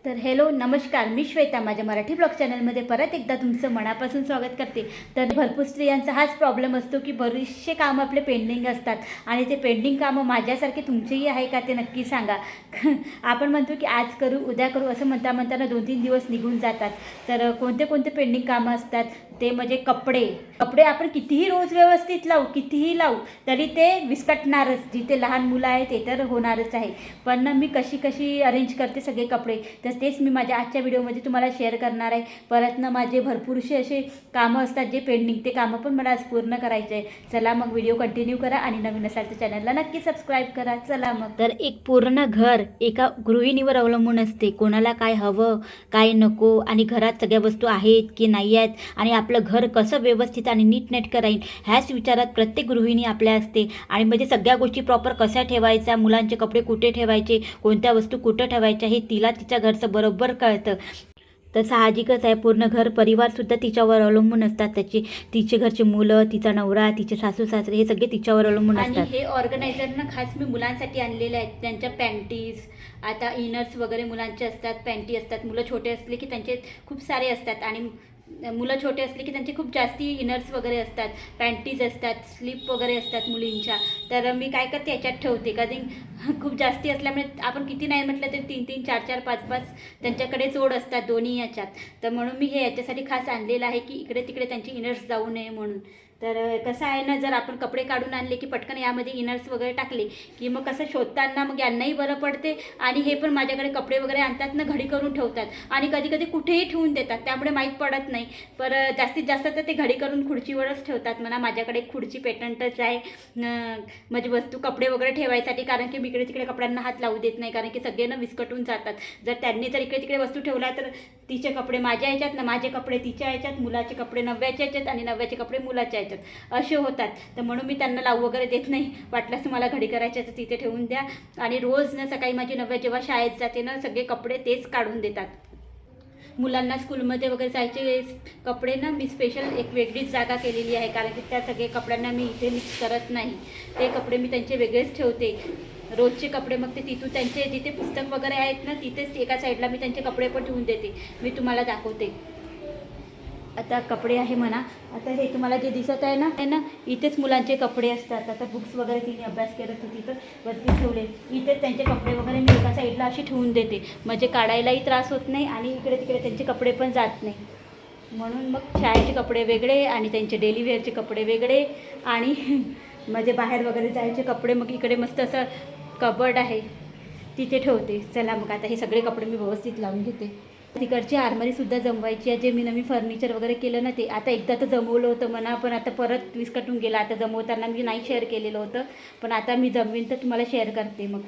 तर हॅलो नमस्कार, मी श्वेता माझ्या मराठी ब्लॉग चॅनलमध्ये परत एकदा तुमचं मनापासून स्वागत करते. तर भरपूर स्त्रियांचा हाच प्रॉब्लेम असतो की बरेचसे कामं आपले पेंडिंग असतात आणि ते पेंडिंग कामं माझ्यासारखे तुमचेही आहे का ते नक्की सांगा. आपण म्हणतो की आज करू उद्या करू असं म्हणताना 2-3 दिवस निघून जातात. तर कोणते कोणते पेंडिंग कामं असतात ते म्हणजे कपडे आपण कितीही रोज व्यवस्थित लावू कितीही लावू तरी ते विस्कटणारच. जिथे लहान मुलं आहे ते तर होणारच आहे. पण मी कशी अरेंज करते सगळे कपडे तर तेच मी माझ्या आजच्या व्हिडिओमध्ये तुम्हाला शेअर करणार आहे. परत ना माझे भरपूरसे असे कामं असतात जे पेंडिंग, ते कामं पण मला आज पूर्ण करायचे आहे. चला मग व्हिडिओ कंटिन्यू करा आणि नवीन असाल तर चॅनलला नक्की सबस्क्राईब करा. चला मग. तर एक पूर्ण घर एका गृहिणीवर अवलंबून असते. कोणाला काय हवं काय नको आणि घरात सगळ्या वस्तू आहेत की नाही आहेत आणि आपलं घर कसं व्यवस्थित आणि नीटनेटकं राहील ह्याच विचारात प्रत्येक गृहिणी आपल्या असते. आणि म्हणजे सगळ्या गोष्टी प्रॉपर कशा ठेवायच्या, मुलांचे कपडे कुठे ठेवायचे, कोणत्या वस्तू कुठं ठेवायच्या हे तिला तिच्या घरचं बरोबर कळतं. तर साहजिकच आहे, पूर्ण घर परिवारसुद्धा तिच्यावर अवलंबून असतात. तिचे घरचे मुलं, तिचा नवरा, तिचे सासू सासरे हे सगळे तिच्यावर अवलंबून असतात. आणि हे ऑर्गनायझरनं खास मी मुलांसाठी आणलेले आहेत. त्यांच्या पॅन्टीज, आता इनर्स वगैरे मुलांचे असतात, पॅन्टी असतात. मुलं छोटे असले की त्यांचे खूप सारे असतात आणि मुलं छोटे असले की त्यांचे खूप जास्ती इनर्स वगैरे असतात, पॅन्टीज असतात, स्लीप वगैरे असतात मुलींच्या. तर मी काय करते याच्यात ठेवते. कधी खूप जास्ती असल्यामुळे आपण किती नाही म्हटलं तरी 3-3, 4-4, 5-5 त्यांच्याकडे जोड असतात दोन्ही याच्यात. तर म्हणून मी हे याच्यासाठी खास आणलेलं आहे की इकडे तिकडे त्यांची इनर्स जाऊ नये म्हणून. तर कसं आहे ना, जर आपण कपडे काढून आणले की पटकन यामध्ये इनर्स वगैरे टाकले की मग कसं शोधताना मग यांनाही बरं पडते आणि हे पण माझ्याकडे कपडे वगैरे आणतात ना, घडी करून ठेवतात आणि कधी कधी कुठेही ठेवून देतात, त्यामुळे माहीत पडत नाही. पर जास्तीत जास्त तर ते घडी करून खुर्चीवरच ठेवतात म्हणा. माझ्याकडे एक खुर्ची पेटंटच आहे म्हणजे वस्तू कपडे वगैरे ठेवायसाठी, कारण की मी इकडे तिकडे कपड्यांना हात लावू देत नाही, कारण की सगळ्यांना विस्कटून जातात. जर त्यांनी जर इकडे तिकडे वस्तू ठेवल्या तर तिचे कपडे माझ्या ह्याच्यात ना, माझे कपडे तिच्या ह्याच्यात, मुलाचे कपडे नव्याच्या ह्याच्यात आणि नव्याचे कपडे मुलाच्या ह्याच्यात असे होतात. तर म्हणून मी त्यांना लावू वगैरे देत नाही. वाटल्यास मला घडी करायची तर तिथे ठेवून द्या. आणि रोज ना सकाळी माझी नव्या जेव्हा शाळेत जाते ना, सगळे कपडे तेच काढून देतात. मुलांना स्कूलमध्ये वगैरे जायचे कपडे ना मी स्पेशल एक वेगळीच जागा केलेली आहे, कारण की त्या सगळे कपड्यांना मी इथे मिक्स करत नाही. ते कपडे मी त्यांचे वेगळेच ठेवते. रोजचे कपडे मग ते तिथून त्यांचे जिथे पुस्तक वगैरे आहेत ना तिथेच एका साईडला मी त्यांचे कपडे पण ठेवून देते. मी तुम्हाला दाखवते. आता कपडे आहे म्हणा. आता हे तुम्हाला जे दिसत आहे ना इथेच मुलांचे कपडे असतात. आता बुक्स वगैरे तिने अभ्यास केला तर तिथं वरती ठेवले. इथेच त्यांचे कपडे वगैरे मी एका साईडला अशी ठेवून देते, म्हणजे काढायलाही त्रास होत नाही आणि इकडे तिकडे त्यांचे कपडे पण जात नाही. म्हणून मग शाळेचे कपडे वेगळे आणि त्यांचे डेली वेअरचे कपडे वेगळे आणि म्हणजे बाहेर वगैरे जायचे कपडे मग इकडे मस्त असं कबर्ड आहे तिथे ठेवते. चला मग आता हे सगळे कपडे मी व्यवस्थित लावून घेते. तिकडची आरमारीसुद्धा जमवायची आहे. जे मी नवीन फर्निचर वगैरे केलं ना ते आता एकदा तर जमवलं होतं म्हणा, पण आता परत विस्कटून गेलं. आता जमवताना मी नाही शेअर केलेलं होतं, पण आता मी जमवीन तर तुम्हाला शेअर करते. मग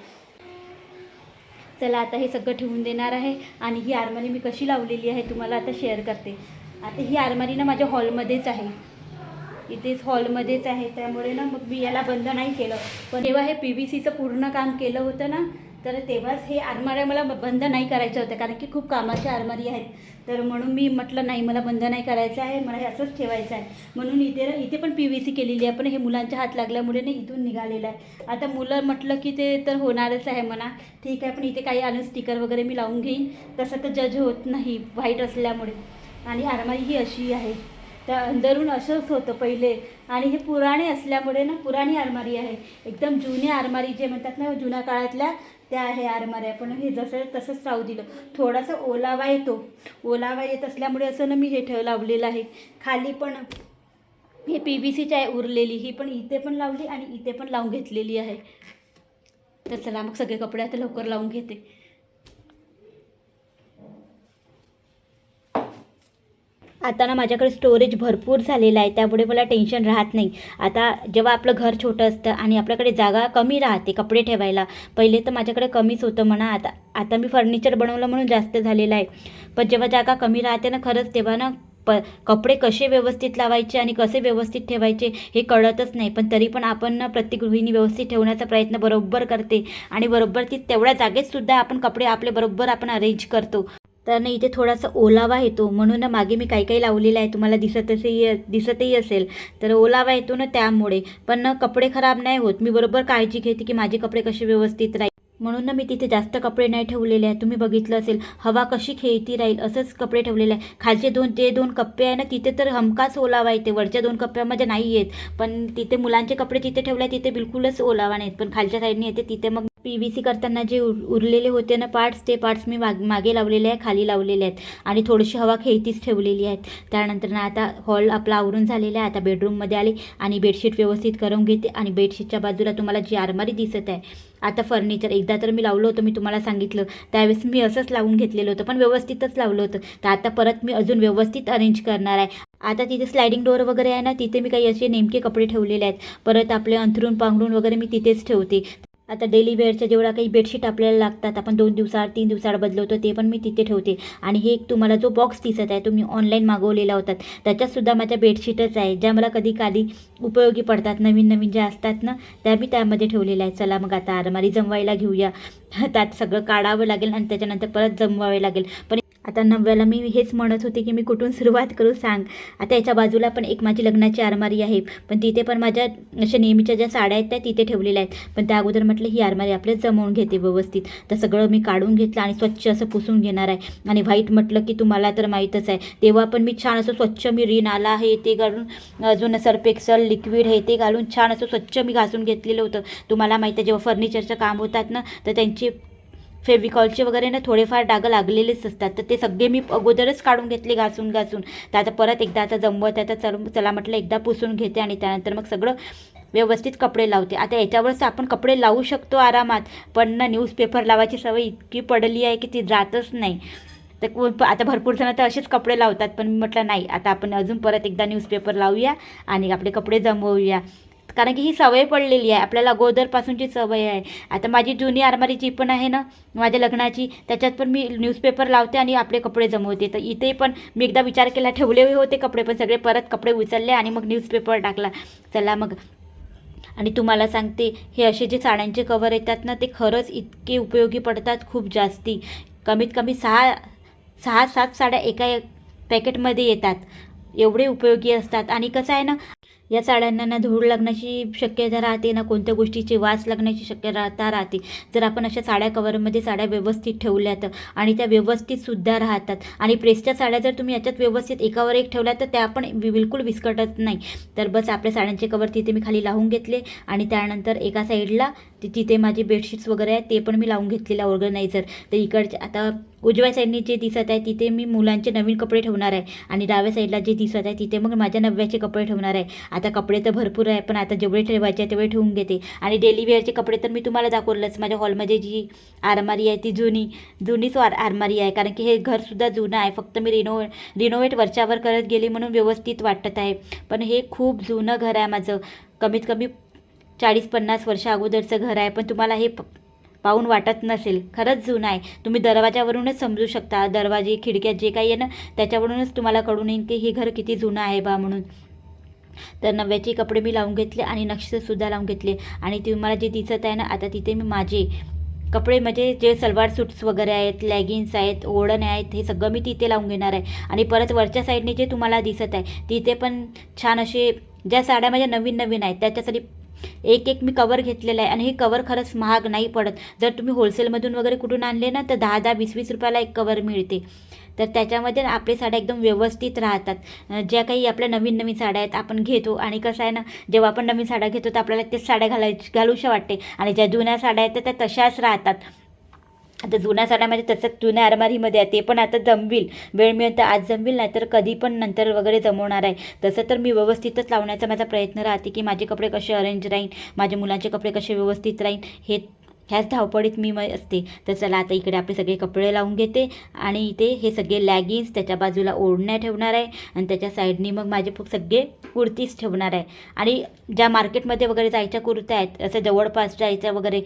चला आता हे सगळं ठेवून देणार आहे. आणि ही आरमारी मी कशी लावलेली आहे तुम्हाला आता शेअर करते. आता ही आरमारी ना माझ्या हॉलमध्येच आहे, इथेच हॉलमध्येच आहे, त्यामुळे ना मग मी याला बंद नाही केलं. पण तेव्हा हे PVCचं पूर्ण काम केलं होतं ना, तर तेव्हाच हे आरमाऱ्या मला बंद नाही करायचं होतं, कारण की खूप कामाच्या आरमारी आहेत. तर म्हणून मी म्हटलं नाही, मला बंद नाही करायचं आहे, मला हे असंच ठेवायचं आहे. म्हणून इथे पण PVC केलेली आहे, पण हे मुलांच्या हात लागल्यामुळे ना इथून निघालेलं आहे. आता मुलं म्हटलं की ते तर होणारच आहे म्हणा, ठीक आहे. पण इथे काही आणून स्टिकर वगैरे मी लावून घेईन, तसं तर जज होत नाही व्हाईट असल्यामुळे. आणि आरमारी ही अशी आहे, तर अंदरून असंच होतं पहिले. आणि हे पुराणे असल्यामुळे ना, पुराणी आरमारी आहे, एकदम जुने आरमारी जे म्हणतात ना जुन्या काळातल्या, त्या आहे आरमाऱ्या. पण हे जसं तसंच राहू दिलं. थोडासा ओलावा येत असल्यामुळे असं ना मी हे लावलेलं आहे. खाली पण हे PVCची आहे उरलेली, ही पण इथे पण लावली आणि इथे पण लावून घेतलेली आहे. तर चला मग सगळे कपडे आता लवकर लावून घेते. आता ना माझ्याकडे स्टोरेज भरपूर झालेलं आहे, त्यामुळे मला टेन्शन राहत नाही. आता जेव्हा आपलं घर छोटं असतं आणि आपल्याकडे जागा कमी राहते कपडे ठेवायला, पहिले तर माझ्याकडे कमीच होतं म्हणा. आता मी फर्निचर बनवलं म्हणून जास्त झालेलं आहे. पण जेव्हा जागा कमी राहते ना खरंच, तेव्हा ना कपडे कसे व्यवस्थित लावायचे आणि कसे व्यवस्थित ठेवायचे हे कळतच नाही. पण तरी पण आपण ना प्रत्येक गृहिणी व्यवस्थित ठेवण्याचा प्रयत्न बरोबर करते आणि बरोबर तेवढ्या जागेतसुद्धा आपण कपडे आपले बरोबर आपण अरेंज करतो. तर ना इथे थोडासा ओलावा येतो, म्हणून ना मागे मी काही लावलेलं आहे, तुम्हाला दिसतही असेल. तर ओलावा येतो ना त्यामुळे. पण ना कपडे खराब नाही होत. मी बरोबर काळजी घेते की माझे कपडे कसे व्यवस्थित राहील. म्हणून ना मी तिथे जास्त कपडे नाही ठेवलेले आहेत. तुम्ही बघितलं असेल हवा कशी खेळती राहील असंच कपडे ठेवलेले आहे. खालचे ते दोन कप्पे आहे ना तिथे तर हमखास ओलावा येते, वरच्या 2 कप्प्यामध्ये नाही येत. पण तिथे मुलांचे कपडे तिथे ठेवले तिथे बिलकुलच ओलावा नाहीत, पण खालच्या साईडने येते तिथे. मग PVC करताना जे उरलेले होते ना पार्ट्स, ते पार्ट्स मी मागे लावलेले आहे, खाली लावलेले आहेत आणि थोडीशी हवा खेळतीच ठेवलेली आहेत. त्यानंतर ना आता हॉल आपला आवरून झालेला आहे. आता बेडरूममध्ये आली आणि बेडशीट व्यवस्थित करून घेते. आणि बेडशीटच्या बाजूला तुम्हाला जी आरमारी दिसत आहे, आता फर्निचर एकदा तर मी लावलं होतं, मी तुम्हाला सांगितलं त्यावेळेस मी असंच लावून घेतलेलं होतं, पण व्यवस्थितच लावलं होतं. तर आता परत मी अजून व्यवस्थित अरेंज करणार आहे. आता तिथे स्लायडिंग डोअर वगैरे आहे ना, तिथे मी काही असे नेमके कपडे ठेवलेले आहेत. परत आपले अंथरूण पांघरूण वगैरे मी तिथेच ठेवते. आता डेली वेअरच्या जेवढा काही बेडशीट आपल्याला लागतात, आपण 2 दिवसाआड 3 दिवसाआड बदलवतो, ते पण मी तिथे ठेवते. आणि हे एक तुम्हाला जो बॉक्स दिसत आहे तुम्ही ऑनलाईन मागवलेला होता, त्याच्यातसुद्धा माझ्या बेडशीटच आहे, ज्या मला कधी काली उपयोगी पडतात, नवीन नवीन ज्या असतात ना त्या मी त्यामध्ये ठेवलेल्या आहेत. चला मग आता आरमारी जमवायला घेऊया. त्यात सगळं काढावं लागेल आणि त्याच्यानंतर परत जमवावे लागेल. पण आता नव्याला मी हेच म्हणत होते की मी कुठून सुरुवात करू सांग. आता याच्या बाजूला पण एक माझी लग्नाची आरमारी आहे, पण तिथे पण माझ्या अशा नेहमीच्या ज्या साड्या आहेत त्या तिथे ठेवलेल्या आहेत. पण त्या अगोदर म्हटलं ही आरमारी आपल्याला जमवून घेते व्यवस्थित. तर सगळं मी काढून घेतलं आणि स्वच्छ असं पुसून घेणार आहे. आणि व्हाईट म्हटलं की तुम्हाला तर माहीतच आहे, तेव्हा पण मी छान असं स्वच्छ मी रिन आला हे ते घालून, अजून सर्फ एक्सेल लिक्विड हे ते घालून छान असं स्वच्छ मी घासून घेतलेलं होतं. तुम्हाला माहीत आहे जेव्हा फर्निचरचं काम होतात ना तर त्यांचे फेविकॉलचे वगैरे ना थोडेफार डाग लागलेलेच असतात, तर ते सगळे मी अगोदरच काढून घेतले घासून. तर आता परत एकदा आता जमवत आहे, तर चला म्हटलं एकदा पुसून घेते आणि त्यानंतर मग सगळं व्यवस्थित कपडे लावते. आता याच्यावरच आपण कपडे लावू शकतो आरामात, पण ना न्यूजपेपर लावायची सवय इतकी पडली आहे की ती जातच नाही. तर आता भरपूर जण तर असेच कपडे लावतात, पण मी म्हटलं नाही, आता आपण अजून परत एकदा न्यूजपेपर लावूया आणि आपले कपडे जमवूया. कारण की ही सवय पडलेली आहे आपल्याला, अगोदरपासूनची सवय आहे. आता माझी जुनी आरमारी जी पण आहे ना माझ्या लग्नाची, त्याच्यात पण मी न्यूजपेपर लावते आणि आपले कपडे जमवते. तर इथे पण मी एकदा विचार केला, ठेवले होते कपडे पण सगळे परत कपडे उचलले आणि मग न्यूजपेपर टाकला. चला मग. आणि तुम्हाला सांगते हे असे जे साड्यांचे कवर येतात ना ते खरंच इतके उपयोगी पडतात, खूप जास्ती. कमीत कमी 6-7 साड्या एका पॅकेटमध्ये येतात, एवढे उपयोगी असतात. आणि कसं आहे ना या साड्यांना ना धूळ लागण्याची शक्यता राहते ना कोणत्या गोष्टीची वास लागण्याची शक्यता राहते, जर आपण अशा साड्या कवरमध्ये साड्या व्यवस्थित ठेवल्या तर. आणि त्या व्यवस्थितसुद्धा राहतात. आणि प्रेसच्या साड्या जर तुम्ही याच्यात व्यवस्थित एकावर एक ठेवल्या तर त्या पण बिलकुल विस्कटत नाही. तर बस आपल्या साड्यांचे कवर तिथे मी खाली लावून घेतले. आणि त्यानंतर एका साईडला तिथे माझे बेडशीट्स वगैरे आहेत ते पण मी लावून घेतलेलं ऑर्गनायझर. तर इकडचे आता उजव्या साईडने जे दिसत आहे तिथे मी मुलांचे नवीन कपडे ठेवणार आहे आणि डाव्या साईडला जे दिसत आहे तिथे मग माझ्या नव्याचे कपडे ठेवणार आहे. आता कपडे तर भरपूर आहे, पण आता जेवढे ठेवायचे आहे तेवढे ठेवून घेते. आणि डेली वेअरचे कपडे तर मी तुम्हाला दाखवलंच, माझ्या हॉलमध्ये जी आरमारी आहे ती जुनीच आरमारी आहे, कारण की हे घरसुद्धा जुनं आहे. फक्त मी रिनोव्हेट वरच्यावर करत गेली म्हणून व्यवस्थित वाटत आहे, पण हे खूप जुनं घर आहे माझं. कमीत कमी 40-50 वर्ष अगोदरचं घर आहे, पण तुम्हाला हे पाहून वाटत नसेल, खरंच जुनं आहे. तुम्ही दरवाजावरूनच समजू शकता, दरवाजे खिडक्या जे काही आहे ना त्याच्यावरूनच तुम्हाला कळून येईल की हे घर किती जुनं आहे बा म्हणून. तर नव्याचे कपडे मी लावून घेतले आणि नक्षीसुद्धा लावून घेतले. आणि तुम्हाला जे दिसत आहे ना आता तिथे मी माझे कपडे म्हणजे जे सलवार सूट्स वगैरे आहेत, लेगिन्स आहेत, ओढण आहेत, हे सगळं मी तिथे लावून घेणार आहे. आणि परत वरच्या साईडने जे तुम्हाला दिसत आहे तिथे पण छान असे ज्या साड्या माझ्या नवीन नवीन आहेत त्याच्यासाठी एक मी कवर घेतलेलं आहे. आणि हे कवर खरंच महाग नाही पडत, जर तुम्ही होलसेलमधून वगैरे कुठून आणले ना तर 10-20 रुपयाला एक कवर मिळते. तर त्याच्यामध्ये आपले साड्या एकदम व्यवस्थित राहतात. ज्या काही आपल्या नवीन नवीन साड्या आहेत आपण घेतो, आणि कसं आहे ना जेव्हा आपण नवीन साड्या घेतो तर आपल्याला तेच साड्या घालूशा वाटते. आणि ज्या जुन्या साड्या आहेत त्या तशाच राहतात. आता जुन्या साड्यामध्ये तसंच जुन्या आरमारीमध्ये आहे, ते पण आता जमविल, वेळ मिळेल तर आज जमविल, नाही तर कधी पण नंतर वगैरे जमवणार आहे. तसं तर मी व्यवस्थितच लावण्याचा माझा प्रयत्न राहते की माझे कपडे कसे अरेंज राहील, माझ्या मुलांचे कपडे कसे व्यवस्थित राहील, ह्याच धावपळीत मी असते. तर चला आता इकडे आपले सगळे कपडे लावून घेते. आणि इथे हे सगळे लॅगिन्स, त्याच्या बाजूला ओढण्या ठेवणार आहे आणि त्याच्या साईडनी मग माझे सगळे कुर्तीज ठेवणार आहे. आणि ज्या मार्केटमध्ये वगैरे जायच्या कुर्त्या आहेत, असं जवळपास जायच्या वगैरे,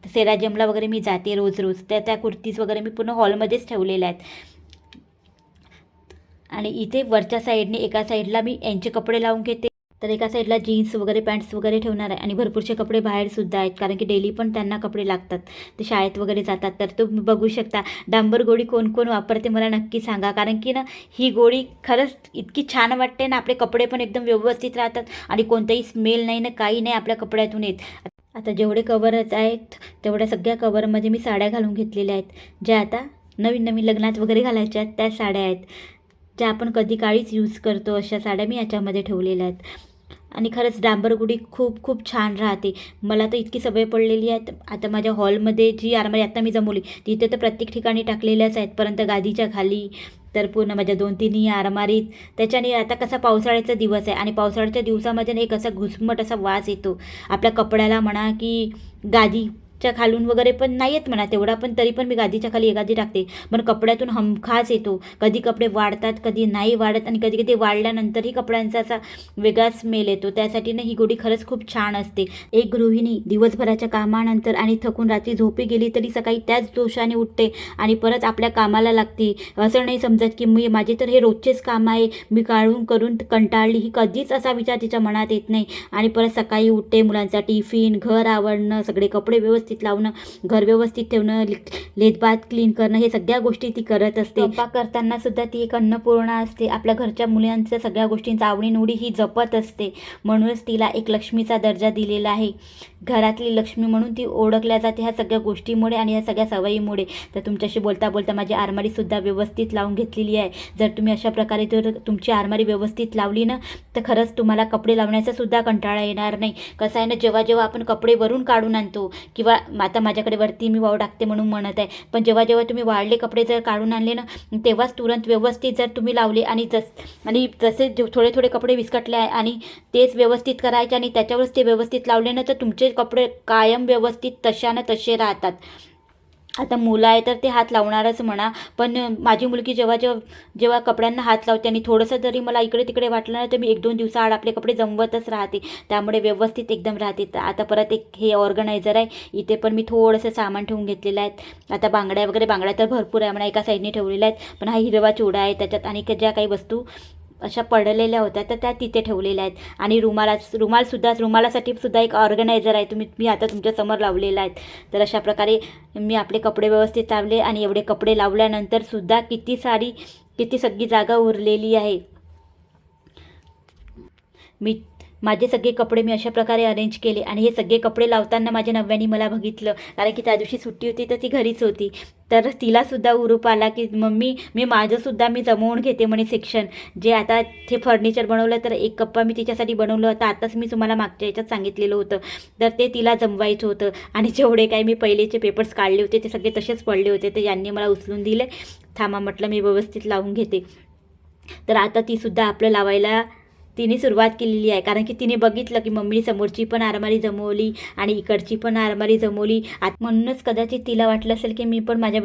सेराजिमला वगैरे मी जाते रोज त्या कुर्तीज वगैरे मी पूर्ण हॉलमध्येच ठेवलेल्या आहेत. आणि इथे वरच्या साईडने एका साईडला मी यांचे कपडे लावून घेते, तर एका साईडला जीन्स वगैरे पॅन्ट्स वगैरे ठेवणार आहे. आणि भरपूरचे कपडे बाहेरसुद्धा आहेत, कारण की डेली पण त्यांना कपडे लागतात, ते शाळेत वगैरे जातात. तर तुम्ही बघू शकता डांबर गोळी कोण कोण वापरते मला नक्की सांगा, कारण की ना ही गोळी खरंच इतकी छान वाटते ना, आपले कपडे पण एकदम व्यवस्थित राहतात आणि कोणताही स्मेल नाही ना काही नाही आपल्या कपड्यातून येत. आता जेवढे कवरच आहेत तेवढ्या सगळ्या कवरमध्ये मी साड्या घालून घेतलेल्या आहेत, ज्या आता नवीन नवीन लग्नात वगैरे घालायच्या आहेत त्या साड्या आहेत, ज्या आपण कधी काळीच यूज करतो अशा साड्या मी याच्यामध्ये ठेवलेल्या आहेत. आणि खरंच डांबरगुडी खूप खूप छान राहते. मला तर इतकी सवय पडलेली आहे. आता माझ्या हॉलमध्ये जी आरमारी आता मी जमवली तिथे तर प्रत्येक ठिकाणी टाकलेल्याच आहेत, परंतु गादीच्या खाली तर पूर्ण माझ्या 2-3 आरमारीत. त्याच्याने आता कसा पावसाळ्याचा दिवस आहे आणि पावसाळ्याच्या दिवसामध्ये ना एक असा घुसमट असा वास येतो आपल्या कपड्याला म्हणा की गादीच्या खालून वगैरे पण नाही येत म्हणा तेवढा, पण तरी पण मी गादीच्या खाली एखादी टाकते, पण कपड्यातून हमखास येतो. कधी कपडे वाढतात कधी नाही वाढत आणि कधी कधी वाढल्यानंतरही कपड्यांचा असा वेगळा स्मेल येतो. त्यासाठी ना ही गोडी खरंच खूप छान असते. एक गृहिणी दिवसभराच्या कामानंतर आणि थकून रात्री झोपी गेली तरी सकाळी त्याच जोशाने उठते आणि परत आपल्या कामाला लागते. असं नाही समजत की माझे तर हे रोजचेच काम आहे, मी काढून करून कंटाळली, ही कधीच असा विचार तिच्या मनात येत नाही. आणि परत सकाळी उठते, मुलांचा टिफिन, घर आवरणं, सगळे कपडे व्यवस्थित लावणं, घर व्यवस्थित ठेवणं, लेतबात क्लीन करणं, हे सगळ्या गोष्टी ती करत असते. स्वयंपाक करताना सुद्धा ती एक अन्नपूर्णा असते. आपल्या घरच्या मुलांच्या सगळ्या गोष्टींचा आवडीनिवडी ही जपत असते. म्हणूनच तिला एक लक्ष्मीचा दर्जा दिलेला आहे. घरातली लक्ष्मी म्हणून ती ओळखल्या जाते ह्या सगळ्या गोष्टीमुळे आणि ह्या सगळ्या सवयीमुळे. तर तुमच्याशी बोलता बोलता माझी आरमारीसुद्धा व्यवस्थित लावून घेतलेली आहे. जर तुम्ही अशा प्रकारे जर तुमची आरमारी व्यवस्थित लावली ना तर खरंच तुम्हाला कपडे लावण्याचा सुद्धा कंटाळा येणार नाही. कसं आहे ना, जेव्हा जेव्हा आपण कपडे वरून काढून आणतो किंवा आता माझ्याकडे वरती मी वाव टाकते म्हणून म्हणत आहे, पण जेव्हा जेव्हा तुम्ही वाळले कपडे जर काढून आणले ना तेव्हाच तुरंत व्यवस्थित जर तुम्ही लावले आणि जसे थोडे थोडे कपडे विस्कटले आहे आणि तेच व्यवस्थित करायचे आणि त्याच्यावरच ते व्यवस्थित लावले ना तर तुमचे कपडे कायम व्यवस्थित तशानं तसे राहतात. आता मुलं आहे तर ते हात लावणारच म्हणा, पण माझी मुलगी जेव्हा जेव्हा कपड्यांना हात लावते आणि थोडंसं जरी मला इकडे तिकडे वाटलं ना तर मी 1-2 दिवसाआड आपले कपडे जमवतच राहते, त्यामुळे व्यवस्थित एकदम राहते. तर आता परत एक हे ऑर्गनायझर आहे, इथे पण मी थोडंसं सामान ठेवून घेतलेलं आहे. आता बांगड्या तर भरपूर आहे म्हणा, एका साईडने ठेवलेल्या आहेत, पण हा हिरवा चुडा आहे त्याच्यात आणि ज्या काही वस्तू अशा पडलेल्या होत्या तर त्या तिथे ठेवलेल्या आहेत. आणि रुमालासाठी सुद्धा एक ऑर्गनायझर आहे, मी आता तुमच्यासमोर लावलेला आहे. तर अशा प्रकारे मी आपले कपडे व्यवस्थित लावले आणि एवढे कपडे लावल्यानंतर सुद्धा किती सगळी जागा उरलेली आहे. माझे सगळे कपडे मी अशा प्रकारे अरेंज केले आणि हे सगळे कपडे लावताना माझ्या नव्याने मला बघितलं, कारण की त्या दिवशी सुट्टी होती तर ती घरीच होती. तर तिलासुद्धा उरूप आला की मम्मी मी जमवून घेते म्हणे सेक्शन. जे आता ते फर्निचर बनवलं तर एक कप्पा मी तिच्यासाठी बनवलं होतं, आताच मी तुम्हाला मागच्या याच्यात सांगितलेलं होतं, तर ते तिला जमवायचं होतं. आणि जेवढे काही मी पहिलेचे पेपर्स काढले होते ते सगळे तसेच पडले होते, तर यांनी मला उचलून दिले. थांबा म्हटलं मी व्यवस्थित लावून घेते. तर आता तीसुद्धा आपलं लावायला तिने सुरुवात केलेली आहे, कारण की तिने बघितलं की मम्मी समोरची पण आरमारी जमवली आणि इकडची पण आरमारी जमवली. म्हणूनच कदाचित तिला वाटलं असेल की मी पण माझ्या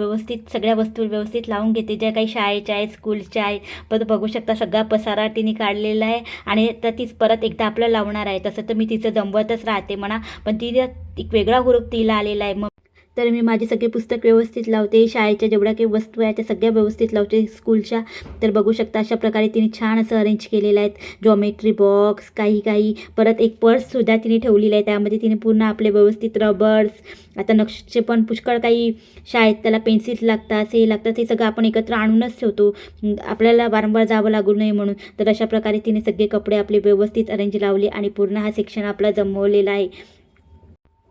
सगळ्या वस्तू व्यवस्थित लावून घेते, ज्या काही शाळेच्या आहे, स्कूलच्या आहे. पण बघू शकता सगळा पसारा तिने काढलेला आहे आणि तर तीच परत एकदा आपलं लावणार आहे. तसं तर मी तिचं जमवतच राहते म्हणा, पण तिला एक वेगळा ग्रुप तिला आलेला आहे. तर मी माझे सगळे पुस्तक व्यवस्थित लावते, शाळेच्या जेवढ्या काही वस्तू आहेत त्या सगळ्या व्यवस्थित लावते, स्कूलच्या. तर बघू शकता अशा प्रकारे तिने छान असं अरेंज केलेलं आहे. जॉमेट्री बॉक्स, काही परत एक पर्ससुद्धा तिने ठेवलेली आहे, त्यामध्ये तिने पूर्ण आपले व्यवस्थित रबर्स, आता नक्षे पण पुष्कळ काही शाळेत त्याला पेन्सिल्स लागतात, हे लागतात, हे सगळं आपण एकत्र आणूनच ठेवतो, आपल्याला वारंवार जावं लागू नये म्हणून. तर अशा प्रकारे तिने सगळे कपडे आपले व्यवस्थित अरेंज लावले आणि पूर्ण हा सेक्शन आपला जमवलेला आहे.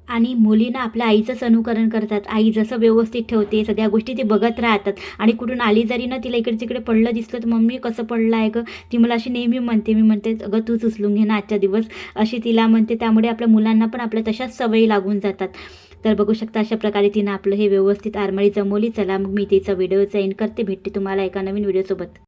आणि मुलींना आपल्या आईचंच अनुकरण करतात. आई जसं व्यवस्थित ठेवते सगळ्या गोष्टी ती बघत राहतात आणि कुठून आली जरी ना तिला इकडे तिकडे पडलं दिसलं तर मम्मी कसं पडलं आहे गं, ती मला अशी नेहमी म्हणते. मी म्हणते अगं तूच उचलून घे ना आजच्या दिवस, अशी तिला म्हणते. त्यामुळे आपल्या मुलांना पण आपल्या तशाच सवयी लागून जातात. तर बघू शकता अशा प्रकारे तिनं आपलं हे व्यवस्थित आरमारी जमवली. चला मग मी तिचा व्हिडिओचा एंड करते, भेटते तुम्हाला एका नवीन व्हिडिओसोबत.